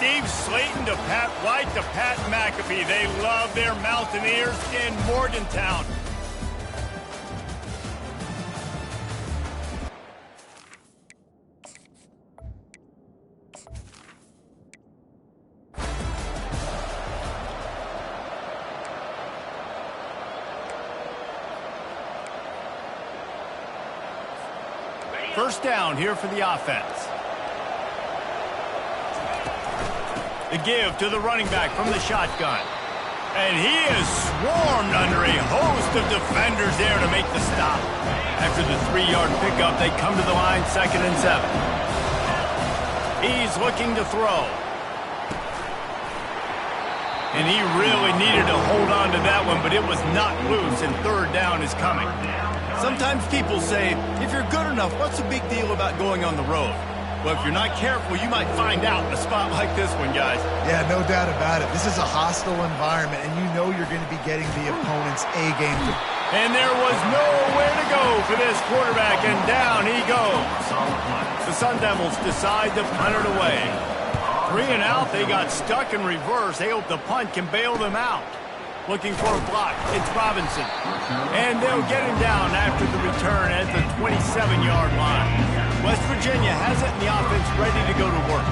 Steve Slayton to Pat White to Pat McAfee. They love their Mountaineers in Morgantown. First down here for the offense. The give to the running back from the shotgun. And he is swarmed under a host of defenders there to make the stop. After the 3-yard pickup, they come to the line, 2nd and 7. He's looking to throw. And he really needed to hold on to that one, but it was not loose, and 3rd down is coming. Sometimes people say, if you're good enough, what's the big deal about going on the road? Well, if you're not careful, you might find out in a spot like this one, guys. Yeah, no doubt about it. This is a hostile environment, and you know you're going to be getting the opponent's A-game. And there was nowhere to go for this quarterback, and down he goes. The Sun Devils decide to punt it away. 3 and out, they got stuck in reverse. They hope the punt can bail them out. Looking for a block. It's Robinson. And they'll get him down after the return at the 27-yard line. West Virginia has it, and the offense ready to go to work.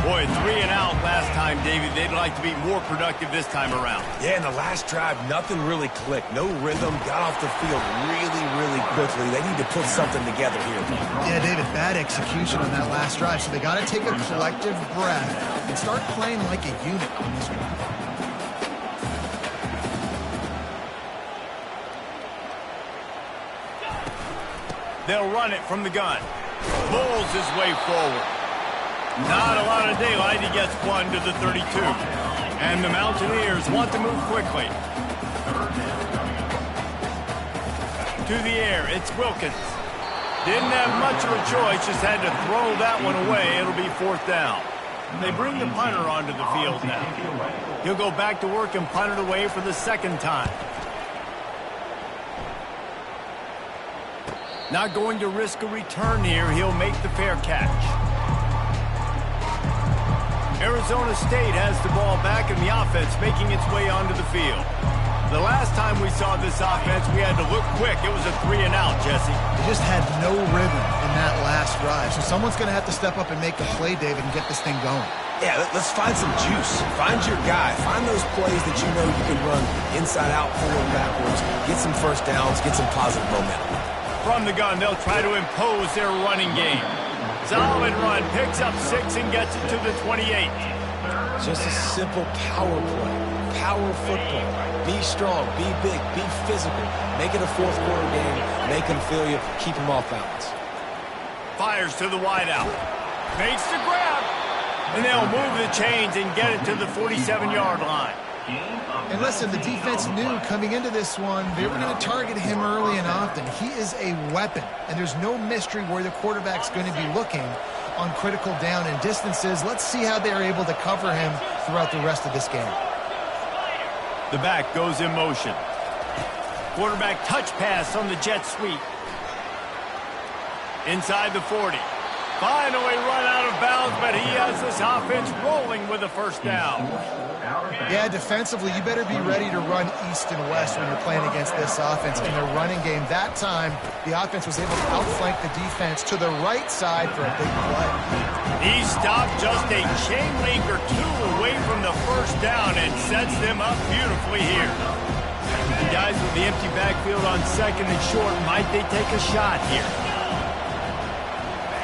Boy, 3 and out last time, David. They'd like to be more productive this time around. Yeah, in the last drive, nothing really clicked. No rhythm. Got off the field really, really quickly. They need to put something together here. Yeah, David, bad execution on that last drive. So they got to take a collective breath and start playing like a unit on this one. They'll run it from the gun. Bulls his way forward. Not a lot of daylight. He gets 1 to the 32. And the Mountaineers want to move quickly. To the air, it's Wilkins. Didn't have much of a choice, just had to throw that one away. It'll be 4th down. They bring the punter onto the field now. He'll go back to work and punt it away for the 2nd time. Not going to risk a return here. He'll make the fair catch. Arizona State has the ball back in the offense, making its way onto the field. The last time we saw this offense, we had to look quick. It was a 3 and out, Jesse. They just had no rhythm in that last drive. So someone's going to have to step up and make a play, David, and get this thing going. Yeah, let's find some juice. Find your guy. Find those plays that you know you can run inside out, forward, backwards. Get some first downs. Get some positive momentum. From the gun, they'll try to impose their running game. Solid run, picks up 6 and gets it to the 28. Just a simple power play. Power football. Be strong, be big, be physical. Make it a 4th quarter game. Make them feel you. Keep them off balance. Fires to the wideout. Makes the grab. And they'll move the chains and get it to the 47-yard line. And listen, the defense knew coming into this one, they were going to target him early and often. He is a weapon, and there's no mystery where the quarterback's going to be looking on critical down and distances. Let's see how they're able to cover him throughout the rest of this game. The back goes in motion. Quarterback touch pass on the jet sweep. Inside the 40. Finally run out of bounds, but he has this offense rolling with a 1st down. Yeah, defensively, you better be ready to run east and west when you're playing against this offense in their running game. That time, the offense was able to outflank the defense to the right side for a big play. He stopped just a chain link or 2 away from the 1st down and sets them up beautifully here. The guys with the empty backfield on 2nd and short, might they take a shot here?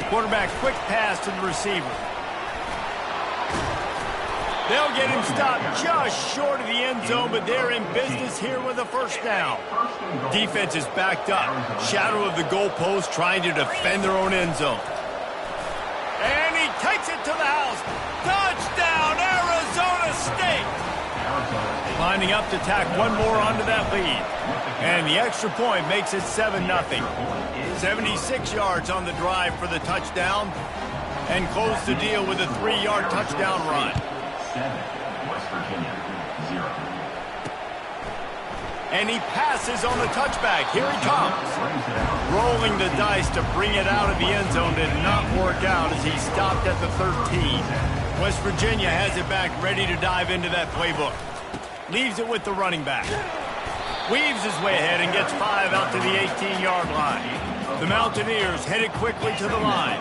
Quarterback quick pass to the receiver. They'll get him stopped just short of the end zone, but they're in business here with a 1st down. Defense is backed up. Shadow of the goalpost trying to defend their own end zone. And he takes it to the house. Touchdown, Arizona State! Lining up to tack one more onto that lead. And the extra point makes it 7-0. 76 yards on the drive for the touchdown. And close the deal with a 3-yard touchdown run. 7, West Virginia, 0. And he passes on the touchback. Here he comes. Rolling the dice to bring it out of the end zone did not work out as he stopped at the 13. West Virginia has it back, ready to dive into that playbook. Leaves it with the running back. Weaves his way ahead and gets 5 out to the 18-yard line. The Mountaineers headed quickly to the line.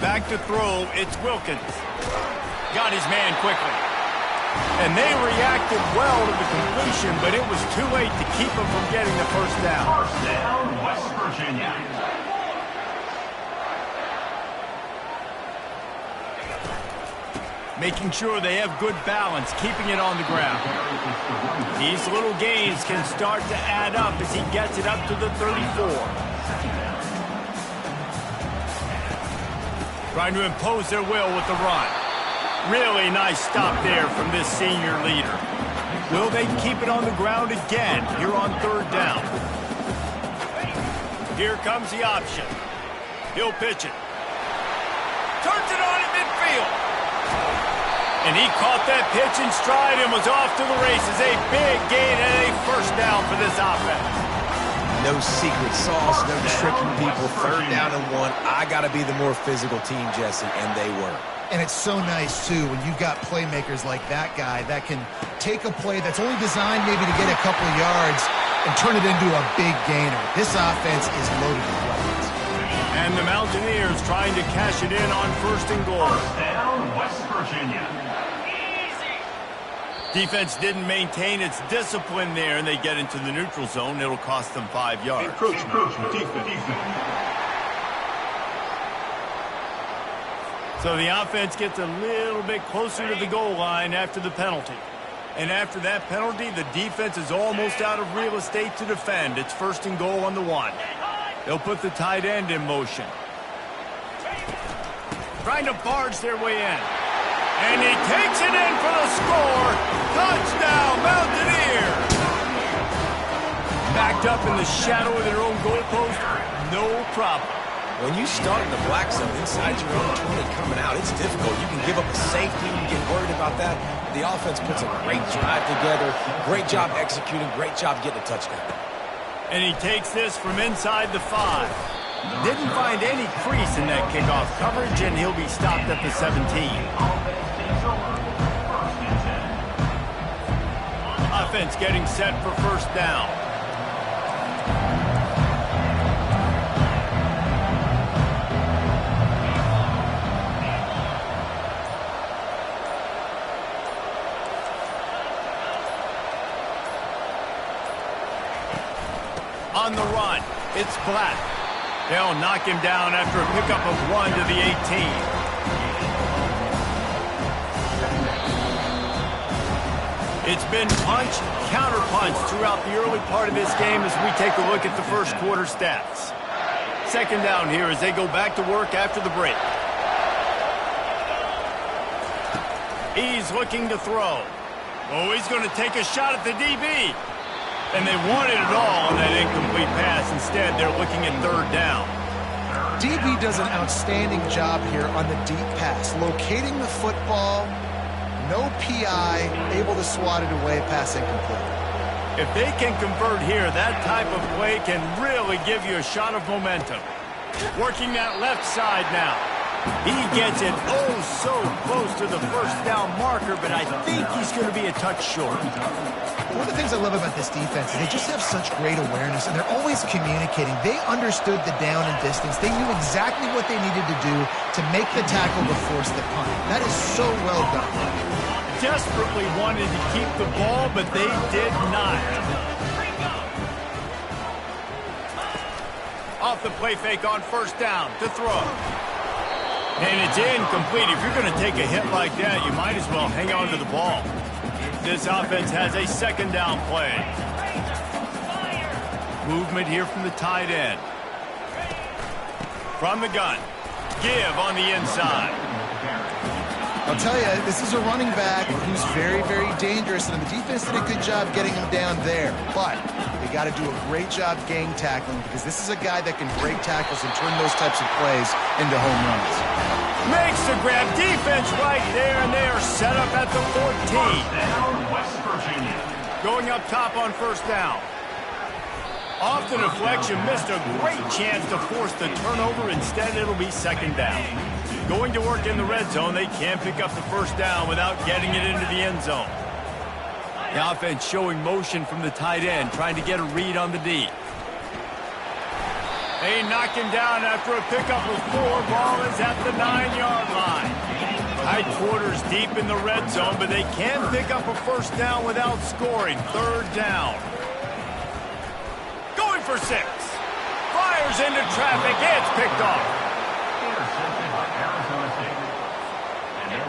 Back to throw, it's Wilkins. Got his man quickly. And they reacted well to the completion, but it was too late to keep him from getting the first down. First down, West Virginia. Making sure they have good balance, keeping it on the ground. These little gains can start to add up as he gets it up to the 34. Trying to impose their will with the run. Really nice stop there from this senior leader. Will they keep it on the ground again here on 3rd down? Here comes the option. He'll pitch it. Turns it on at midfield. And he caught that pitch in stride and was off to the races. A big gain and a first down for this offense. No secret sauce, no tricking people. 3rd down and 1. I got to be the more physical team, Jesse, and they were. And it's so nice, too, when you've got playmakers like that guy that can take a play that's only designed maybe to get a couple of yards and turn it into a big gainer. This offense is loaded with weapons. And the Mountaineers trying to cash it in on 1st and goal. First down, West Virginia. Defense didn't maintain its discipline there, and they get into the neutral zone. It'll cost them 5 yards. Encroachment, defense. So the offense gets a little bit closer to the goal line after the penalty. And after that penalty, the defense is almost out of real estate to defend. It's 1st and goal on the 1. They'll put the tight end in motion. Trying to barge their way in. And he takes it in for the score. Touchdown, Mountaineers! Backed up in the shadow of their own goalpost, no problem. When you start in the black zone inside your own 20 coming out, it's difficult. You can give up a safety. You get worried about that. The offense puts a great drive together. Great job executing. Great job getting a touchdown. And he takes this from inside the 5. Didn't find any crease in that kickoff coverage, and he'll be stopped at the 17. Offense getting set for 1st down. On the run, it's Black. They'll knock him down after a pickup of 1 to the 18. It's been punch, counter-punch throughout the early part of this game as we take a look at the 1st quarter stats. 2nd down here as they go back to work after the break. He's looking to throw. Oh, he's going to take a shot at the DB. And they wanted it all on that incomplete pass. Instead, they're looking at 3rd down. DB does an outstanding job here on the deep pass, locating the football, no PI, able to swat it away, pass incomplete. If they can convert here, that type of play can really give you a shot of momentum. Working that left side now. He gets it oh so close to the 1st down marker, but I think he's going to be a touch short. One of the things I love about this defense is they just have such great awareness, and they're always communicating. They understood the down and distance. They knew exactly what they needed to do to make the tackle to force the punt. That is so well done. Desperately wanted to keep the ball, but they did not. Off the play fake on 1st down to throw. And it's incomplete. If you're going to take a hit like that, you might as well hang on to the ball. This offense has a 2nd down play. Movement here from the tight end. From the gun. Give on the inside. I'll tell you, this is a running back who's very, very dangerous, and the defense did a good job getting him down there. But they got to do a great job gang tackling, because this is a guy that can break tackles and turn those types of plays into home runs. Makes the grab, defense right there, and they are set up at the 14. Down, West Virginia. Going up top on 1st down. Off the deflection, missed a great chance to force the turnover. Instead, it'll be second down. Going to work in the red zone, they can't pick up the first down without getting it into the end zone. The offense showing motion from the tight end, trying to get a read on the D. They knock him down after a pickup of 4. Ball is at the 9-yard line. Tight quarters deep in the red zone, but they can pick up a first down without scoring. Third down. Going for 6. Fires into traffic. It's picked off.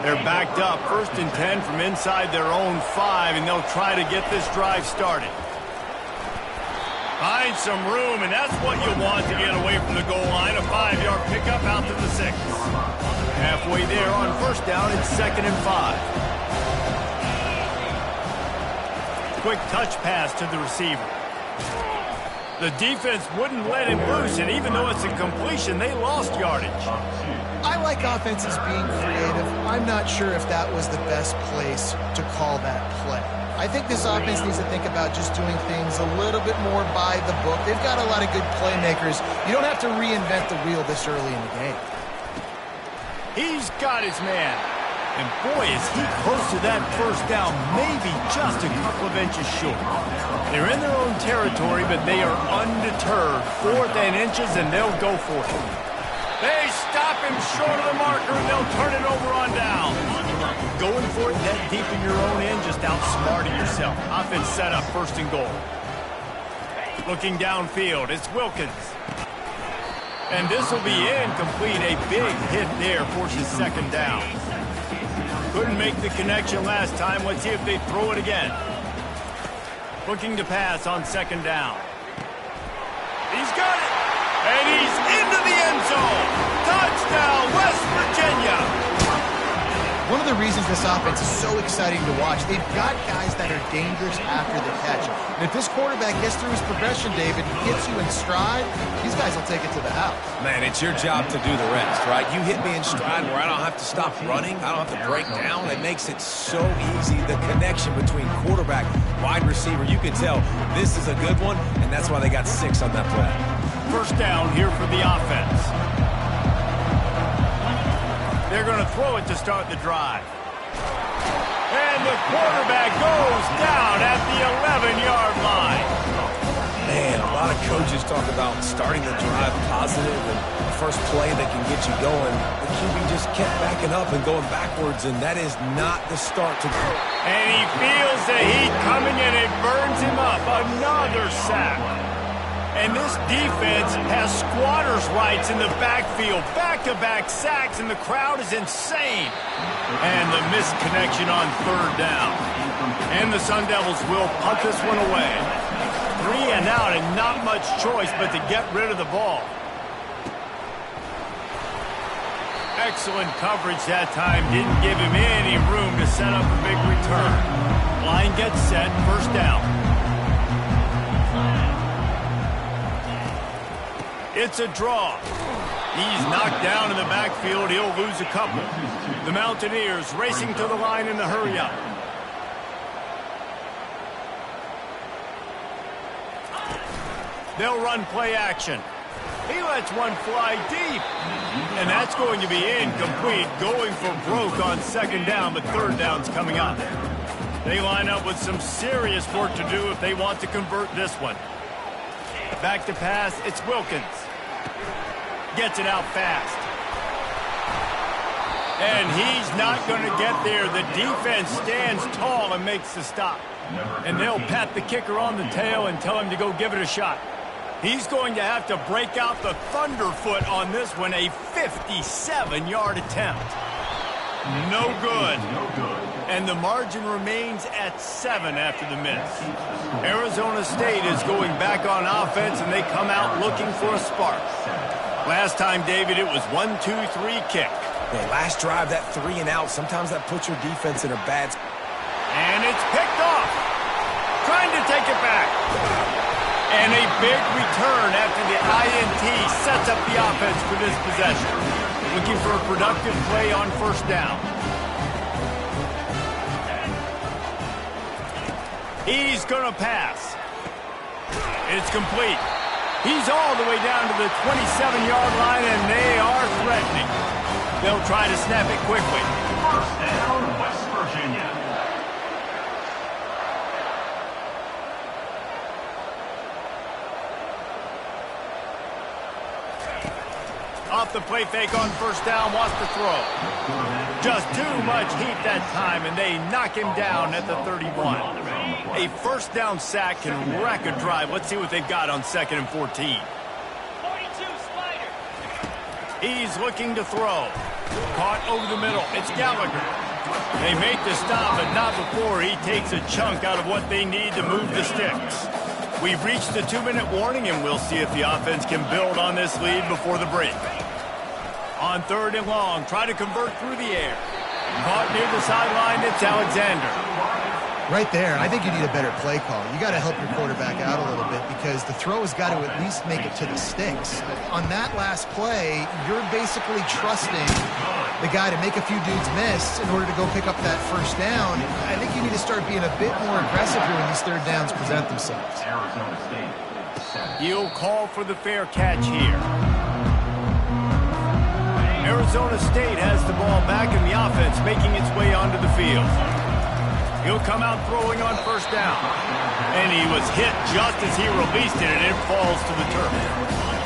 They're backed up. 1st and 10 from inside their own 5, and they'll try to get this drive started. Find some room, and that's what you want to get away from the goal line. A 5-yard pickup out to the 6. Halfway there on first down, it's 2nd and 5. Quick touch pass to the receiver. The defense wouldn't let him loose, and even though it's a completion, they lost yardage. I like offenses being creative. I'm not sure if that was the best place to call that play. I think this offense needs to think about just doing things a little bit more by the book. They've got a lot of good playmakers. You don't have to reinvent the wheel this early in the game. He's got his man. And boy, is he close to that first down, maybe just a couple of inches short. They're in their own territory, but they are undeterred. 4th and inches, and they'll go for it. They stop him short of the marker, and they'll turn it over on down. Going for it that deep in your own end, just outsmarting yourself. Offense set up 1st and goal. Looking downfield, it's Wilkins. And this will be incomplete. A big hit there forces 2nd down. Couldn't make the connection last time. Let's see if they throw it again. Looking to pass on 2nd down. He's got it. And he's into the end zone. Touchdown, West Virginia. One of the reasons this offense is so exciting to watch, they've got guys that are dangerous after the catch. And if this quarterback gets through his progression, David, gets you in stride, these guys will take it to the house. Man, it's your job to do the rest, right? You hit me in stride where I don't have to stop running. I don't have to break down. It makes it so easy. The connection between quarterback, wide receiver, you can tell this is a good one, and that's why they got 6 on that play. First down here for the offense. They're going to throw it to start the drive. And the quarterback goes down at the 11-yard line. Man, a lot of coaches talk about starting the drive positive and the first play that can get you going. The QB just kept backing up and going backwards, and that is not the start to go. And he feels the heat coming, and it burns him up. Another sack. And this defense has squatters' rights in the backfield. Back-to-back sacks, and the crowd is insane. And the missed connection on 3rd down. And the Sun Devils will punt this one away. 3 and out, and not much choice but to get rid of the ball. Excellent coverage that time. Didn't give him any room to set up a big return. Line gets set, first down. It's a draw. He's knocked down in the backfield. He'll lose a couple. The Mountaineers racing to the line in the hurry-up. They'll run play action. He lets one fly deep. And that's going to be incomplete. Going for broke on 2nd down, but 3rd down's coming up. They line up with some serious work to do if they want to convert this one. Back to pass, it's Wilkins. Gets it out fast. And he's not going to get there. The defense stands tall and makes the stop. And they'll pat the kicker on the tail and tell him to go give it a shot. He's going to have to break out the thunderfoot on this one, a 57-yard attempt. No good. And the margin remains at 7 after the miss. Arizona State is going back on offense, and they come out looking for a spark. Last time, David, it was 1-2-3 kick. Man, last drive, that 3 and out, sometimes that puts your defense in a bad spot. And it's picked off. Trying to take it back. And a big return after the INT sets up the offense for this possession. Looking for a productive play on first down. He's going to pass. It's complete. He's all the way down to the 27-yard line, and they are threatening. They'll try to snap it quickly. First down, West Virginia. Off the play fake on first down, wants to throw. Just too much heat that time, and they knock him down at the 31. A first down sack can wreck a drive. Let's see what they've got on 2nd and 14. 42 Spider. He's looking to throw. Caught over the middle. It's Gallagher. They make the stop, but not before he takes a chunk out of what they need to move the sticks. We've reached the 2-minute warning, and we'll see if the offense can build on this lead before the break. On 3rd and long, try to convert through the air. Caught near the sideline, it's Alexander. Right there, I think you need a better play call. You got to help your quarterback out a little bit because the throw has got to at least make it to the sticks. On that last play, you're basically trusting the guy to make a few dudes miss in order to go pick up that first down. I think you need to start being a bit more aggressive here when these 3rd downs present themselves. Arizona State. He'll call for the fair catch here. Arizona State has the ball back in the offense, making its way onto the field. He'll come out throwing on first down. And he was hit just as he released it, and it falls to the turf.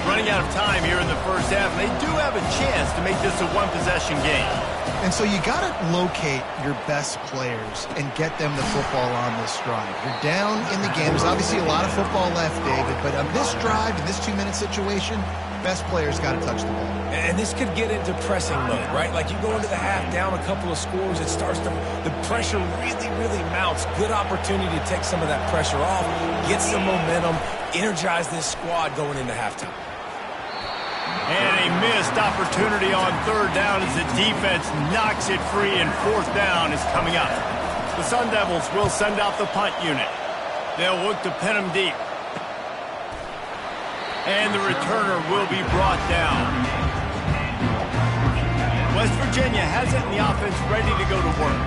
Running out of time here in the first half, and they do have a chance to make this a one-possession game. And so you got to locate your best players and get them the football on this drive. You're down in the game. There's obviously a lot of football left, David, but on this drive, in this 2-minute situation, best players got to touch the ball. And this could get into pressing mode, right? Like you go into the half down a couple of scores, it starts to, the pressure really mounts. Good opportunity to take some of that pressure off, get some momentum, energize this squad going into halftime. And a missed opportunity on 3rd down as the defense knocks it free, and 4th down is coming up. The Sun Devils will send out the punt unit. They'll look to pin him deep. And the returner will be brought down. West Virginia has it in the offense ready to go to work.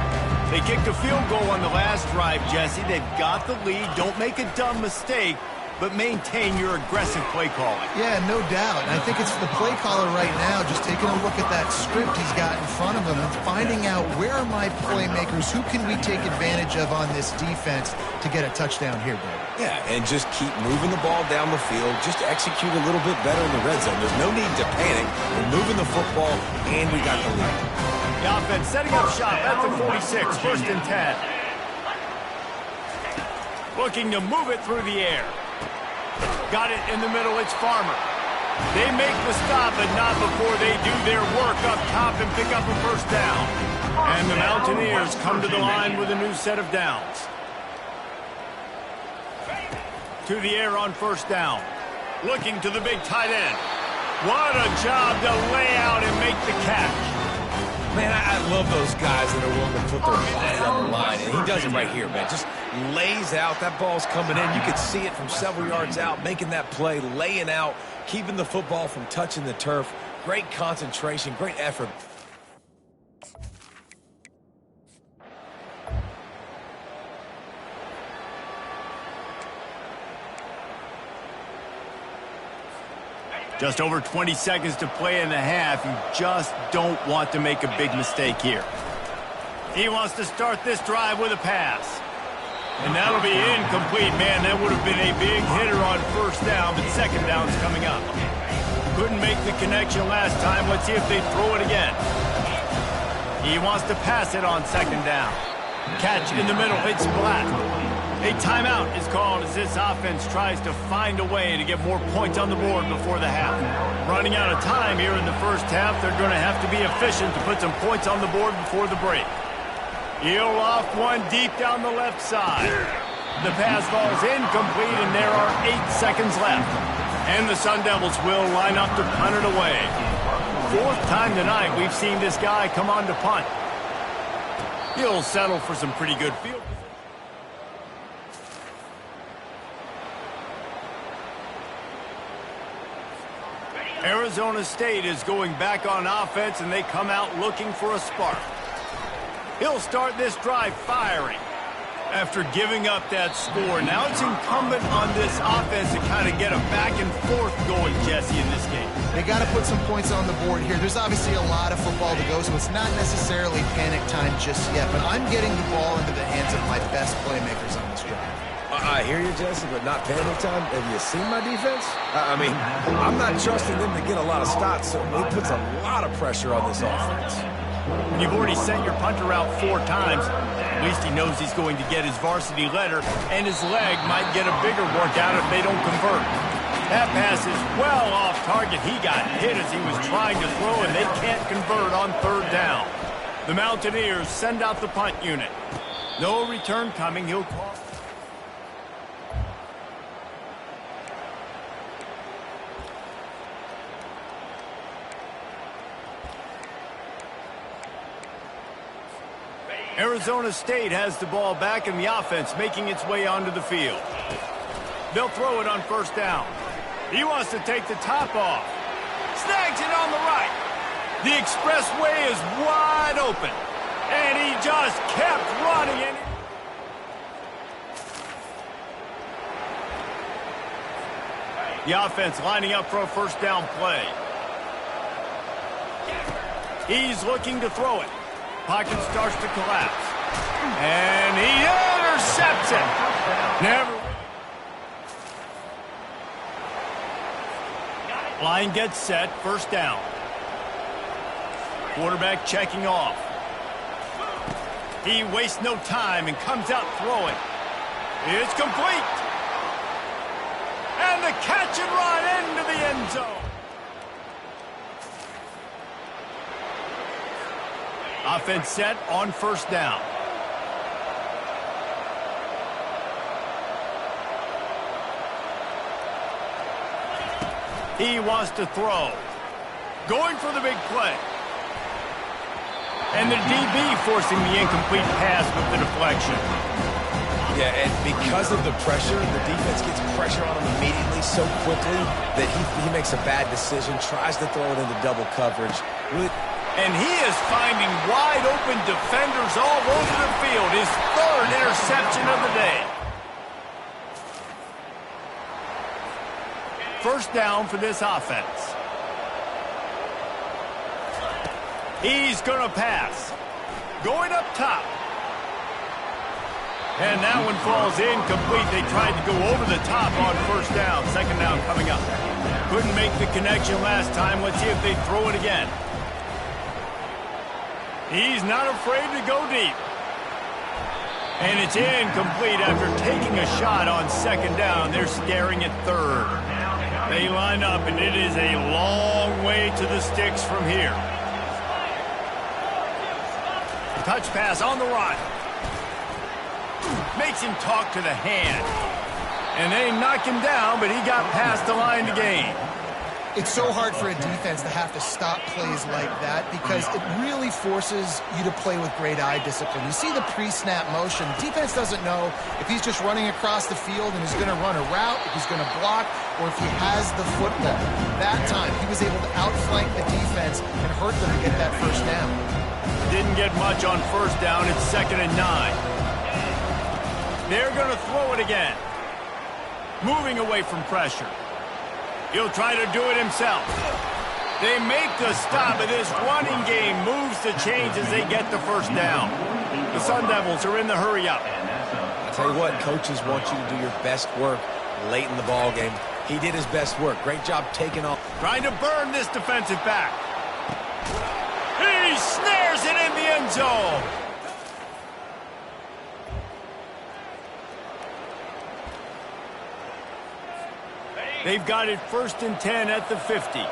They kicked a field goal on the last drive, Jesse. They've got the lead. Don't make a dumb mistake, but maintain your aggressive play calling. Yeah, no doubt. And I think it's the play caller right now just taking a look at that script he's got in front of him and finding out where are my playmakers, who can we take advantage of on this defense to get a touchdown here, Dave. Yeah, and just keep moving the ball down the field. Just execute a little bit better in the red zone. There's no need to panic. We're moving the football, and we got the lead. The offense setting up shop at the 46, 1st and 10. Looking to move it through the air. Got it in the middle, it's Farmer. They make the stop, but not before they do their work up top and pick up a first down. And the Mountaineers come to the line with a new set of downs. To the air on first down. Looking to the big tight end. What a job to lay out and make the catch. Man, I love those guys that are willing to put their body on the line, and he does it right here, man. Just lays out. That ball's coming in. You can see it from several yards out, making that play, laying out, keeping the football from touching the turf. Great concentration, great effort. Just over 20 seconds to play in the half. You just don't want to make a big mistake here. He wants to start this drive with a pass. And that'll be incomplete. Man, that would have been a big hitter on first down, but 2nd down's coming up. Couldn't make the connection last time. Let's see if they throw it again. He wants to pass it on 2nd down. Catch in the middle. It's Black. A timeout is called as this offense tries to find a way to get more points on the board before the half. Running out of time here in the first half, they're going to have to be efficient to put some points on the board before the break. He'll off one deep down the left side. The pass falls incomplete, and there are 8 seconds left. And the Sun Devils will line up to punt it away. 4th time tonight we've seen this guy come on to punt. He'll settle for some pretty good field. Arizona State is going back on offense, and they come out looking for a spark. He'll start this drive firing. After giving up that score, now it's incumbent on this offense to kind of get a back and forth going, Jesse, in this game. They got to put some points on the board here. There's obviously a lot of football to go, so it's not necessarily panic time just yet, but I'm getting the ball into the hands of my best playmakers on this drive. I hear you, Jesse, but not panic time. Have you seen my defense? I mean, I'm not trusting them to get a lot of stops, so it puts a lot of pressure on this offense. You've already sent your punter out 4 times. At least he knows he's going to get his varsity letter, and his leg might get a bigger workout if they don't convert. That pass is well off target. He got hit as he was trying to throw, and they can't convert on 3rd down. The Mountaineers send out the punt unit. No return coming. He'll call. Arizona State has the ball back in the offense, making its way onto the field. They'll throw it on 1st down. He wants to take the top off. Snags it on the right. The expressway is wide open. And he just kept running. The offense lining up for a 1st down play. He's looking to throw it. Pocket starts to collapse. And he intercepts it. Never. Line gets set. 1st down. Quarterback checking off. He wastes no time and comes out throwing. It's complete. And the catch and run into the end zone. Offense set on 1st down. He wants to throw. Going for the big play. And the DB forcing the incomplete pass with the deflection. Yeah, and because of the pressure, the defense gets pressure on him immediately so quickly that he makes a bad decision, tries to throw it into double coverage. Really. And he is finding wide-open defenders all over the field. His 3rd interception of the day. 1st down for this offense. He's going to pass. Going up top. And that one falls incomplete. They tried to go over the top on 1st down. 2nd down coming up. Couldn't make the connection last time. Let's see if they throw it again. He's not afraid to go deep. And it's incomplete after taking a shot on 2nd down. They're staring at 3rd. They line up, and it is a long way to the sticks from here. Touch pass on the run. Makes him talk to the hand. And they knock him down, but he got past the line to gain. It's so hard for a defense to have to stop plays like that because it really forces you to play with great eye discipline. You see the pre-snap motion. Defense doesn't know if he's just running across the field and he's going to run a route, if he's going to block, or if he has the football. That time, he was able to outflank the defense and hurt them to get that 1st down. Didn't get much on 1st down. It's 2nd and 9. They're going to throw it again. Moving away from pressure. He'll try to do it himself. They make the stop, and this running game moves the chains as they get the 1st down. The Sun Devils are in the hurry-up. I'll tell you what, coaches want you to do your best work late in the ball game. He did his best work. Great job taking off. Trying to burn this defensive back. He snares it in the end zone. They've got it 1st and 10 at the 50.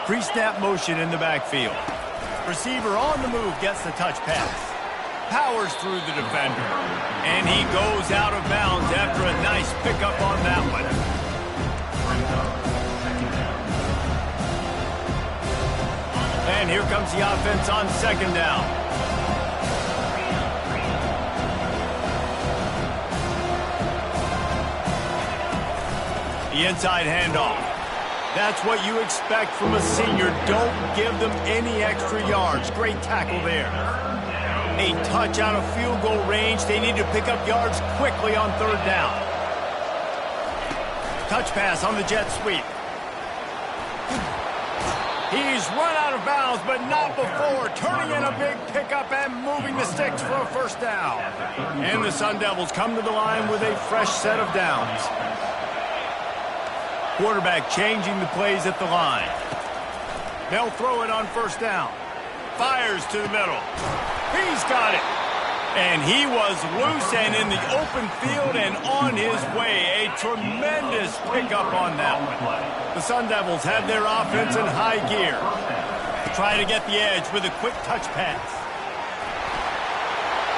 Pre-snap motion in the backfield. Receiver on the move gets the touch pass. Powers through the defender. And he goes out of bounds after a nice pickup on that one. And here comes the offense on 2nd down. The inside handoff. That's what you expect from a senior. Don't give them any extra yards. Great tackle there. A touch out of field goal range. They need to pick up yards quickly on third down. Touch pass on the jet sweep. He's run out of bounds, but not before turning in a big pickup and moving the sticks for a first down. And the Sun Devils come to the line with a fresh set of downs. Quarterback changing the plays at the line. They'll throw it on first down. Fires to the middle. He's got it. And he was loose and in the open field and on his way. A tremendous pickup on that one. The Sun Devils have their offense in high gear. Trying to get the edge with a quick touch pass.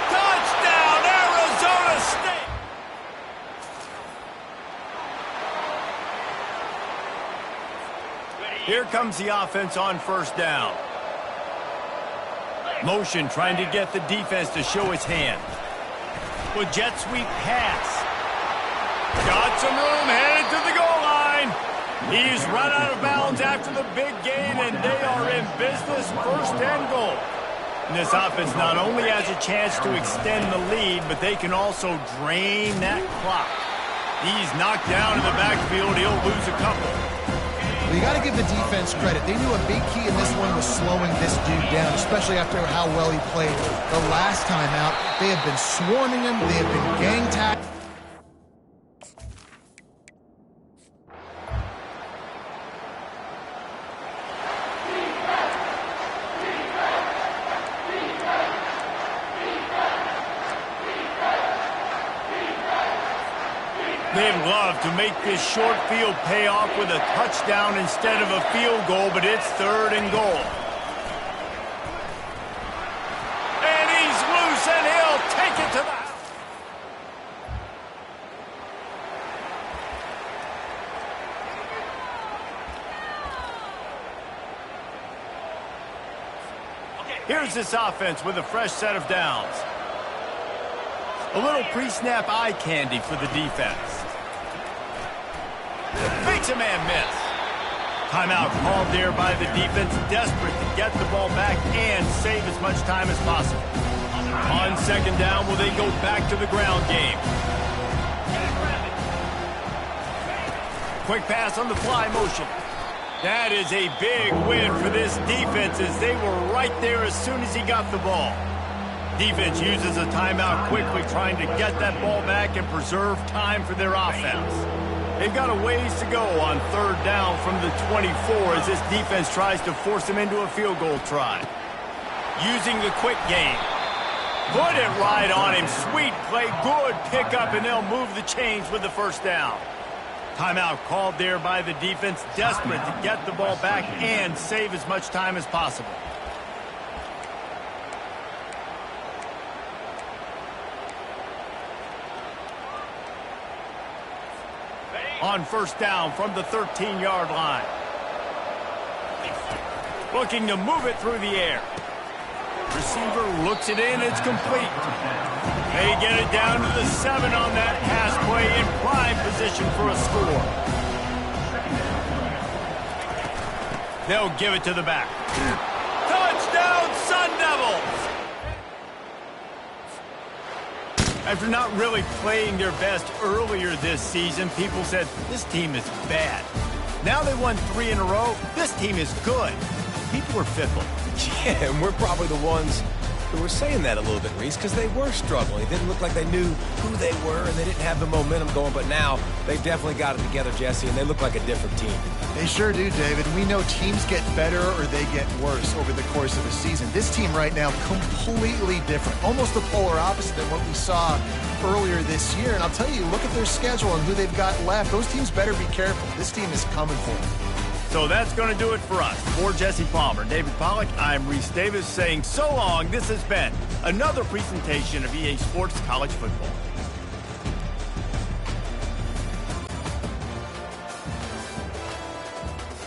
Touchdown, Arizona State! Here comes the offense on first down. Motion trying to get the defense to show its hand. With jet sweep pass. Got some room, headed to the goal line. He's run out of bounds after the big gain, and they are in business, first and goal. And this offense not only has a chance to extend the lead, but they can also drain that clock. He's knocked down in the backfield. He'll lose a couple. Well, you got to give the defense credit. They knew a big key in this one was slowing this dude down, especially after how well he played the last time out. They have been swarming him. They have been gang tackling. They'd love to make this short field pay off with a touchdown instead of a field goal, but it's third and goal. And he's loose, and he'll take it to the house. Here's this offense with a fresh set of downs. A little pre-snap eye candy for the defense. Makes a man miss. Timeout called there by the defense, desperate to get the ball back and save as much time as possible. On second down, will they go back to the ground game? Quick pass on the fly motion. That is a big win for this defense as they were right there as soon as he got the ball. Defense uses a timeout quickly, trying to get that ball back and preserve time for their offense. They've got a ways to go on third down from the 24 as this defense tries to force them into a field goal try. Using the quick game. Put it right on him. Sweet play, good pickup, and they'll move the chains with the first down. Timeout called there by the defense, desperate to get the ball back and save as much time as possible. On first down from the 13-yard line. Looking to move it through the air. Receiver looks it in, it's complete. They get it down to the 7 on that pass play in prime position for a score. They'll give it to the back. Touchdown, Sun Devils! After not really playing their best earlier this season, people said, this team is bad. Now they won 3 in a row. This team is good. People were fickle. Yeah, and we're probably the ones who were saying that a little bit, Reese, because they were struggling. It didn't look like they knew who they were, and they didn't have the momentum going. But now they've definitely got it together, Jesse, and they look like a different team. They sure do, David. We know teams get better or they get worse over the course of a season. This team right now, completely different. Almost the polar opposite than what we saw earlier this year. And I'll tell you, look at their schedule and who they've got left. Those teams better be careful. This team is coming for them. So that's going to do it for us. For Jesse Palmer, David Pollack, I'm Reese Davis saying so long. This has been another presentation of EA Sports College Football.